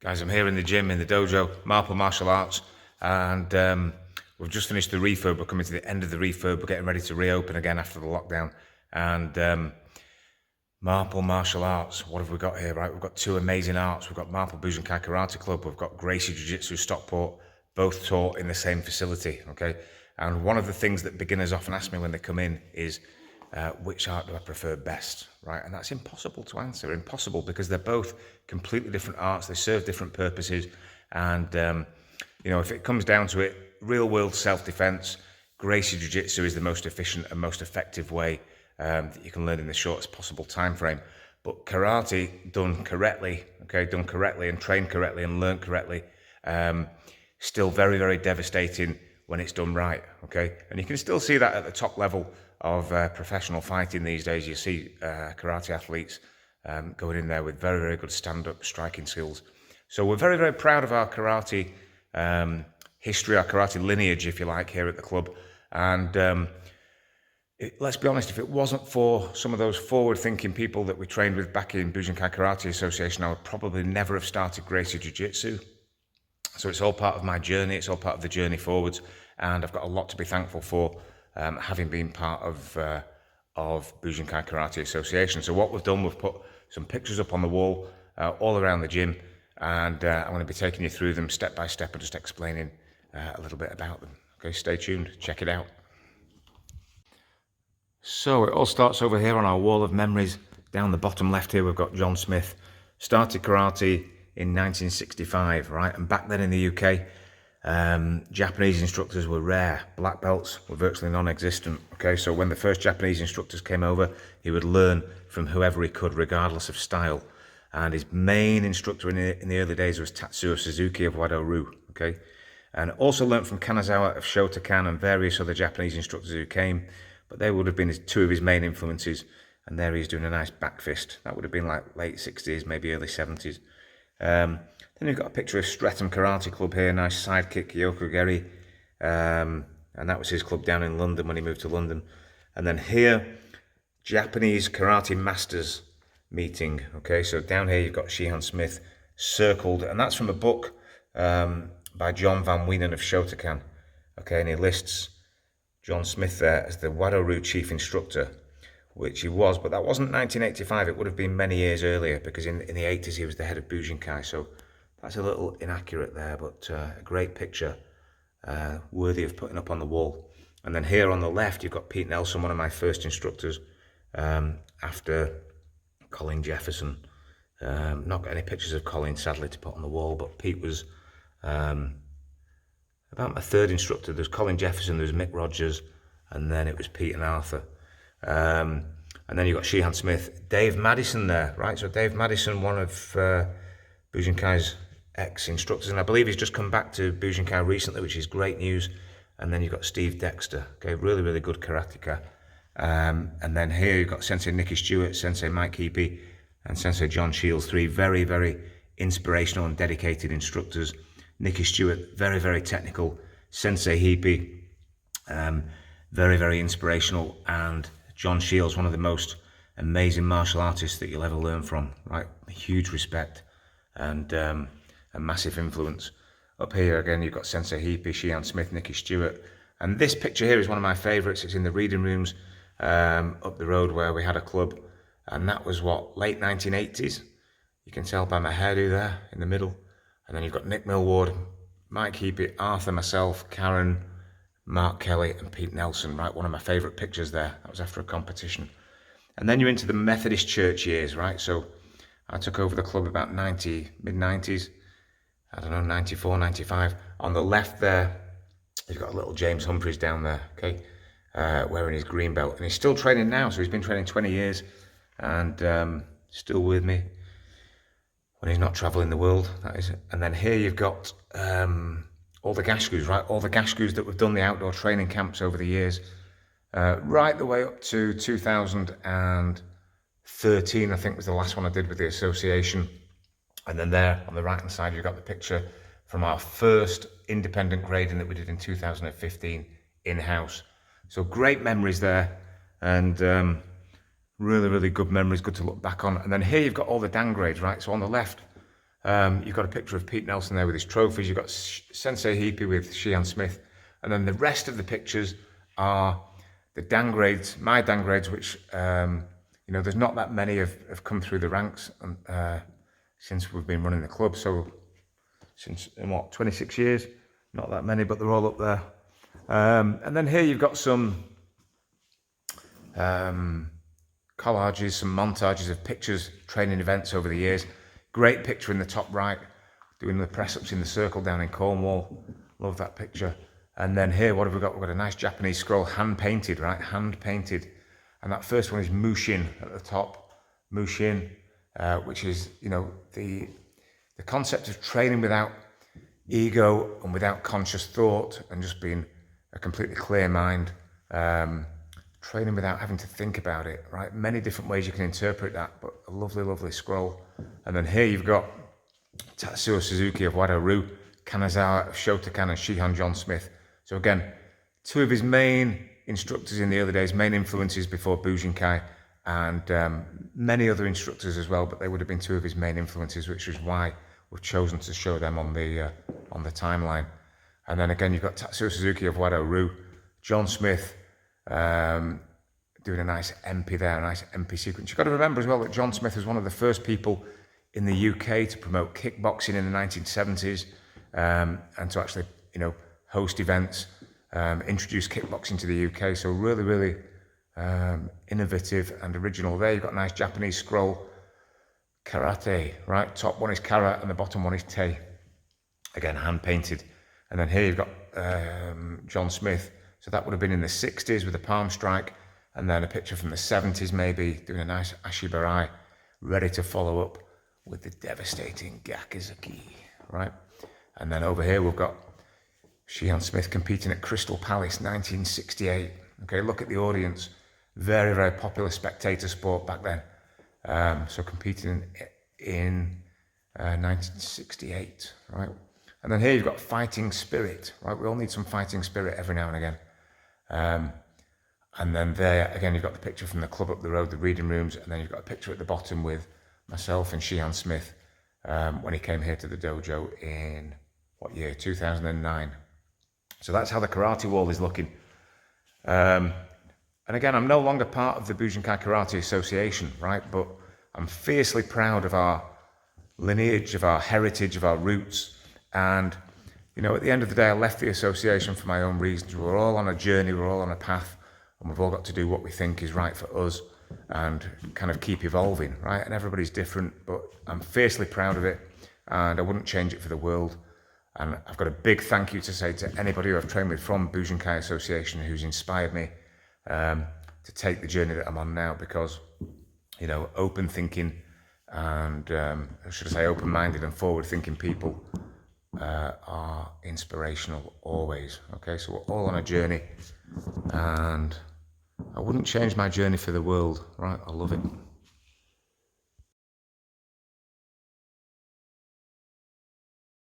Guys, I'm here in the gym, in the dojo, Marple Martial Arts, and we've just finished the refurb. We're coming to the end of the refurb. We're getting ready to reopen again after the lockdown. And Marple Martial Arts, what have we got here, right? We've got two amazing arts. We've got Marple Bujinkai Karate Club. We've got Gracie Jiu-Jitsu Stockport, both taught in the same facility, okay? And one of the things that beginners often ask me when they come in is, which art do I prefer best, right? And that's impossible to answer, impossible, because they're both completely different arts. They serve different purposes. And, if it comes down to it, real world self-defense, Gracie Jiu-Jitsu is the most efficient and most effective way that you can learn in the shortest possible time frame. But karate done correctly, and trained correctly and learned correctly, still very, very devastating when it's done right, okay? And you can still see that at the top level of professional fighting these days. You see karate athletes going in there with very, very good stand-up striking skills. So we're very, very proud of our karate history, our karate lineage, if you like, here at the club. And let's be honest, if it wasn't for some of those forward-thinking people that we trained with back in Bujinkai Karate Association, I would probably never have started Gracie Jiu-Jitsu. So it's all part of my journey, it's all part of the journey forwards, and I've got a lot to be thankful for having been part of Bujinkai Karate Association. So what we've done, we've put some pictures up on the wall all around the gym, and I'm going to be taking you through them step by step and just explaining a little bit about them. Okay, stay tuned, check it out. So it all starts over here on our wall of memories. Down the bottom left here, we've got John Smith. Started karate in 1965, right? And back then in the UK, Japanese instructors were rare. Black belts were virtually non-existent, okay? So when the first Japanese instructors came over, he would learn from whoever he could, regardless of style. And his main instructor in the early days was Tatsuo Suzuki of Wado-ryu, okay? And also learnt from Kanazawa of Shotokan and various other Japanese instructors who came, but they would have been two of his main influences. And there he's doing a nice back fist. That would have been like late 60s, maybe early 70s. Then you've got a picture of Streatham Karate Club here, nice sidekick, Yoko Geri. And that was his club down in London when he moved to London. And then here, Japanese Karate Masters meeting. Okay, so down here you've got Shihan Smith circled, and that's from a book by John Van Wienen of Shotokan. Okay, and he lists John Smith there as the Wado-ryu chief instructor, which he was, but that wasn't 1985, it would have been many years earlier, because in the 80s he was the head of Bujinkai, so that's a little inaccurate there, but a great picture, worthy of putting up on the wall. And then here on the left, you've got Pete Nelson, one of my first instructors, after Colin Jefferson. Not got any pictures of Colin, sadly, to put on the wall, but Pete was about my third instructor. There's Colin Jefferson, there's Mick Rogers, and then it was Pete and Arthur. And then you've got Shihan Smith, Dave Madison there, right? So Dave Madison, one of Bujinkai's ex-instructors, and I believe he's just come back to Bujinkai recently, which is great news. And then you've got Steve Dexter, okay, really, really good karateka. And then here you've got Sensei Nicky Stewart, Sensei Mike Heapy, and Sensei John Shields, three very, very inspirational and dedicated instructors. Nicky Stewart, very, very technical. Sensei Heapy, very, very inspirational. And John Shields, one of the most amazing martial artists that you'll ever learn from, right? Huge respect and a massive influence. Up here again, you've got Sensei Heapy, Shihan Smith, Nicky Stewart. And this picture here is one of my favorites. It's in the reading rooms up the road where we had a club. And that was what, late 1980s? You can tell by my hairdo there in the middle. And then you've got Nick Millward, Mike Heapy, Arthur, myself, Karen, Mark Kelly and Pete Nelson, right? One of my favourite pictures there. That was after a competition. And then you're into the Methodist Church years, right? So I took over the club about mid-90s. I don't know, 94, 95. On the left there, you've got a little James Humphreys down there, okay? Wearing his green belt. And he's still training now, so he's been training 20 years and still with me when he's not travelling the world, that is. And then here you've got all the Gashkus, right? All the Gashkus that we've done the outdoor training camps over the years, right the way up to 2013, I think was the last one I did with the association. And then there on the right hand side, you've got the picture from our first independent grading that we did in 2015 in-house. So great memories there, and really, really good memories, good to look back on. And then here you've got all the Dan grades, right? So on the left, You've got a picture of Pete Nelson there with his trophies. You've got Sensei Heapy with Sheehan Smith. And then the rest of the pictures are the downgrades, my downgrades, which, you know, there's not that many have come through the ranks since we've been running the club. So since, in what, 26 years? Not that many, but they're all up there. And then here you've got some collages, some montages of pictures, training events over the years. Great picture in the top right, doing the press-ups in the circle down in Cornwall. Love that picture. And then here, what have we got? We've got a nice Japanese scroll, hand-painted, right? Hand-painted. And that first one is Mushin at the top. Mushin, which is, you know, the concept of training without ego and without conscious thought and just being a completely clear mind. Training without having to think about it, right? Many different ways you can interpret that, but a lovely, lovely scroll. And then here you've got Tatsuo Suzuki of Wado-Ryu, Kanazawa of Shotokan, and Shihan John Smith. So again, two of his main instructors in the early days, main influences before Bujinkai, and many other instructors as well, but they would have been two of his main influences, which is why we've chosen to show them on the timeline. And then again, you've got Tatsuo Suzuki of Wado-Ryu, John Smith, doing a nice MP there, a nice MP sequence. You've got to remember as well that John Smith was one of the first people in the UK to promote kickboxing in the 1970s, and to actually, you know, host events, introduce kickboxing to the UK. So really, really innovative and original there. You've got a nice Japanese scroll, karate, right? Top one is kara and the bottom one is te. Again, hand painted. And then here you've got John Smith. So that would have been in the 60s with a palm strike, and then a picture from the 70s maybe, doing a nice ashibarai, ready to follow up with the devastating gakizuki, right? And then over here we've got Sheehan Smith competing at Crystal Palace, 1968. Okay, look at the audience. Very, very popular spectator sport back then. So competing in 1968, right? And then here you've got fighting spirit, right? We all need some fighting spirit every now and again. And then there, again, you've got the picture from the club up the road, the reading rooms, and then you've got a picture at the bottom with myself and Sheehan Smith when he came here to the dojo in, what year, 2009. So that's how the karate wall is looking. And again, I'm no longer part of the Bujinkai Karate Association, right? But I'm fiercely proud of our lineage, of our heritage, of our roots. And, you know, at the end of the day, I left the association for my own reasons. We're all on a journey, we're all on a path, and we've all got to do what we think is right for us and kind of keep evolving, right? And everybody's different, but I'm fiercely proud of it, and I wouldn't change it for the world. And I've got a big thank you to say to anybody who I've trained with from Bujinkai Association who's inspired me to take the journey that I'm on now, because, you know, open thinking and, should I say, open-minded and forward-thinking people are inspirational always. Okay, so we're all on a journey, and I wouldn't change my journey for the world, right? I love it.